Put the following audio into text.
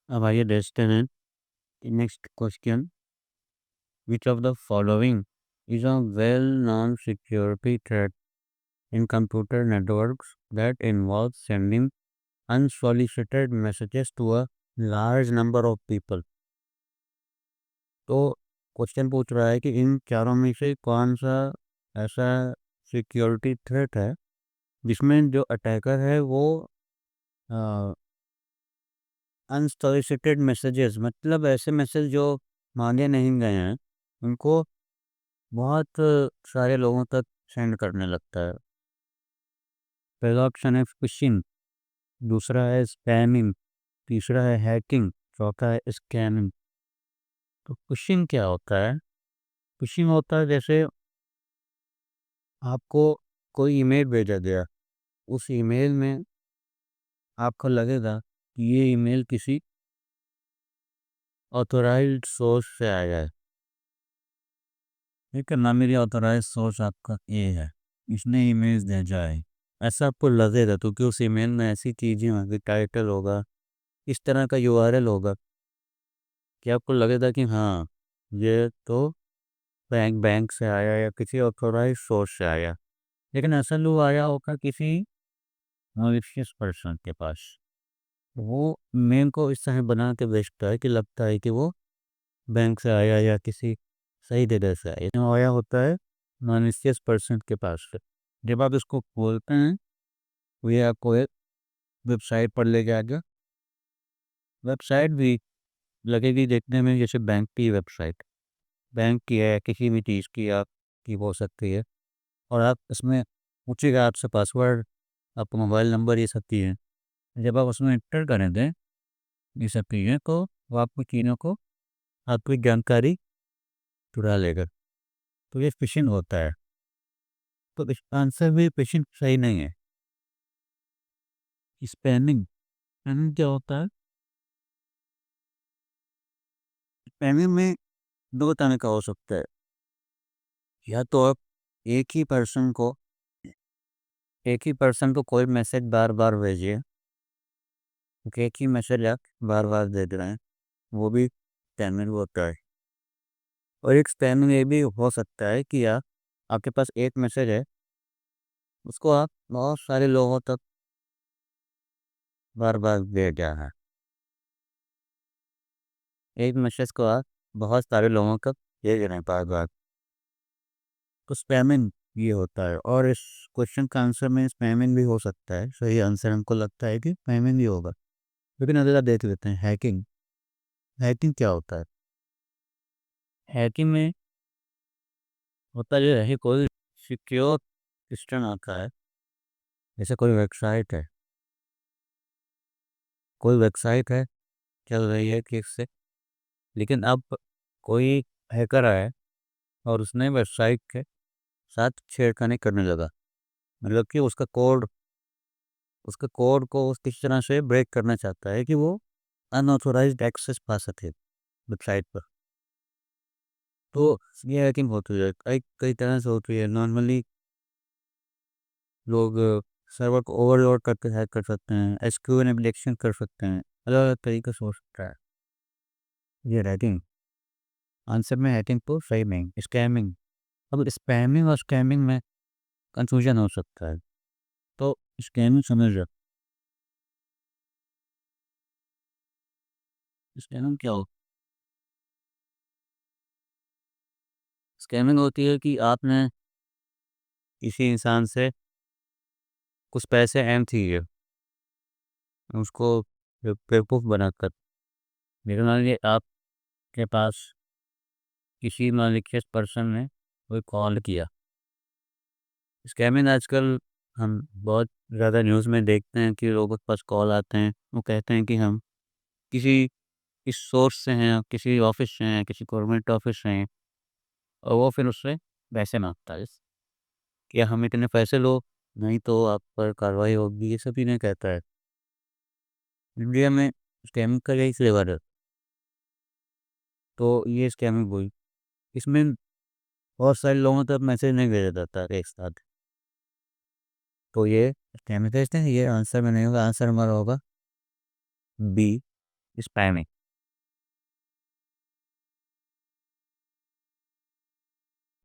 अब आइए देखते हैं कि next question, which of the following is a well known security threat in computer networks that involve sending unsolicited messages to a large number of people. तो question पूछ रहा है कि इन चारों में से कौन सा ऐसा सिक्योरिटी थ्रेट है जिसमें जो अटैकर है वो अनसॉलिसिटेड मैसेजेस, मतलब ऐसे मैसेज जो मांगे नहीं गए हैं, उनको बहुत सारे लोगों तक सेंड करने लगता है। पहला ऑप्शन है फिशिंग, दूसरा है स्पैमिंग, तीसरा है हैकिंग, चौथा है स्कैमिंग। तो फिशिंग क्या होता है? फिशिंग होता है जैसे आपको कोई ईमेल भेजा गया, उस ईमेल में आपको लगेगा कि ये ईमेल किसी ऑथोराइज्ड सोर्स से आया है। ठीक है ना, मेरी ऑथोराइज सोर्स आपका ये है, इसने ईमेल भेजा है, ऐसा आपको लगेगा क्योंकि उस ईमेल में ऐसी चीज़ें होंगी, टाइटल होगा, इस तरह का यूआरएल होगा कि आपको लगेगा कि हाँ, ये तो बैंक बैंक से आया या किसी ऑथोराइज सोर्स से आया। लेकिन असल वो आया होगा किसी मॉलिशियस पर्सन के पास। वो मेल को इस तरह बना के भेजता है कि लगता है कि वो बैंक से आया या किसी सही जगह से आया, लेकिन वो आया होता है मॉलिशियस पर्सन के पास से। जब आप इसको खोलते हैं तो ये आपको एक वेबसाइट पर ले जाएगा। वेबसाइट भी लगेगी देखने में जैसे बैंक की वेबसाइट, बैंक की है, किसी भी चीज़ की आपकी हो सकती है। और आप इसमें पूछेगा आपसे पासवर्ड, आपका मोबाइल नंबर, ये सब चीज़ें। जब आप उसमें एंटर करें दें ये सब चीज़ें, तो वो आपकी चीज़ों को, आपकी जानकारी चुरा लेगा। तो ये फिशिंग होता है। तो इसका आंसर भी फिशिंग सही नहीं है। स्पैमिंग, स्पैमिंग क्या होता है? स्पैमिंग में दो तरह का हो सकता है। या तो आप एक ही पर्सन को एक ही पर्सन को कोई मैसेज बार बार भेजिए, क्योंकि एक ही मैसेज आप बार बार भेज रहे हैं, वो भी स्पैमिंग होता है। और एक स्पैमिंग ये भी हो सकता है कि आपके पास एक मैसेज है, उसको आप बहुत सारे लोगों तक बार बार भेज रहे हैं। एक मैसेज को आप बहुत सारे लोगों तक भेज रहे हैं बार बार, तो स्पैमिंग ये होता है। और इस क्वेश्चन का आंसर में स्पैमिंग भी हो सकता है, सही आंसर हमको लगता है कि स्पैमिंग ही होगा। लेकिन अगला देख लेते हैं, हैकिंग। हैकिंग क्या होता है? हैकिंग में होता ये है कि कोई सिक्योर सिस्टम आता है, जैसे कोई वेबसाइट है चल रही है ठीक से, लेकिन अब कोई हैकर आया और उसने वेबसाइट के साथ छेड़खानी करने लगा। मतलब कि उसका कोड को उस किस तरह से ब्रेक करना चाहता है कि वो अनऑथोराइज्ड एक्सेस पा सके वेबसाइट पर। तो ये हैकिंग होती है, कई कई तरह से होती है। नॉर्मली लोग सर्वर को ओवरलोड करके हैक कर सकते हैं, एसक्यूएल एप्लीकेशन कर सकते हैं, अलग अलग तरीके से हो सकता है ये हैकिंग। आंसर में हैकिंग तो सही नहीं, स्कैमिंग। अब स्पैमिंग और स्कैमिंग में कंफ्यूजन हो सकता है, तो स्कैमिंग समझ रहे? स्कैमिंग क्या हो? स्कैमिंग होती है कि आपने किसी इंसान से कुछ पैसे ऐंठ लिए, उसको बेवकूफ़ बनाकर। लेकिन मान लीजिए आपके पास किसी मालिकियस पर्सन ने कोई कॉल किया। स्कैमिंग आजकल हम बहुत ज़्यादा न्यूज़ में देखते हैं कि लोगों के पास कॉल आते हैं, वो कहते हैं कि हम किसी इस सोर्स से हैं, किसी ऑफिस से हैं, किसी गवर्नमेंट ऑफिस से हैं, और वो फिर उससे पैसे मांगता है कि हम इतने पैसे लो, नहीं तो आप पर कार्रवाई होगी, ये सब इन्हें कहता है। इंडिया में स्कैमिंग का यही फ्लेवर है। तो ये स्कैमिंग हुई, इसमें बहुत सारे लोगों तक मैसेज नहीं भेजा जाता है एक साथ, तो ये स्कैमिंग कहते हैं। ये आंसर में नहीं होगा, आंसर हमारा होगा बी, स्पैमिंग।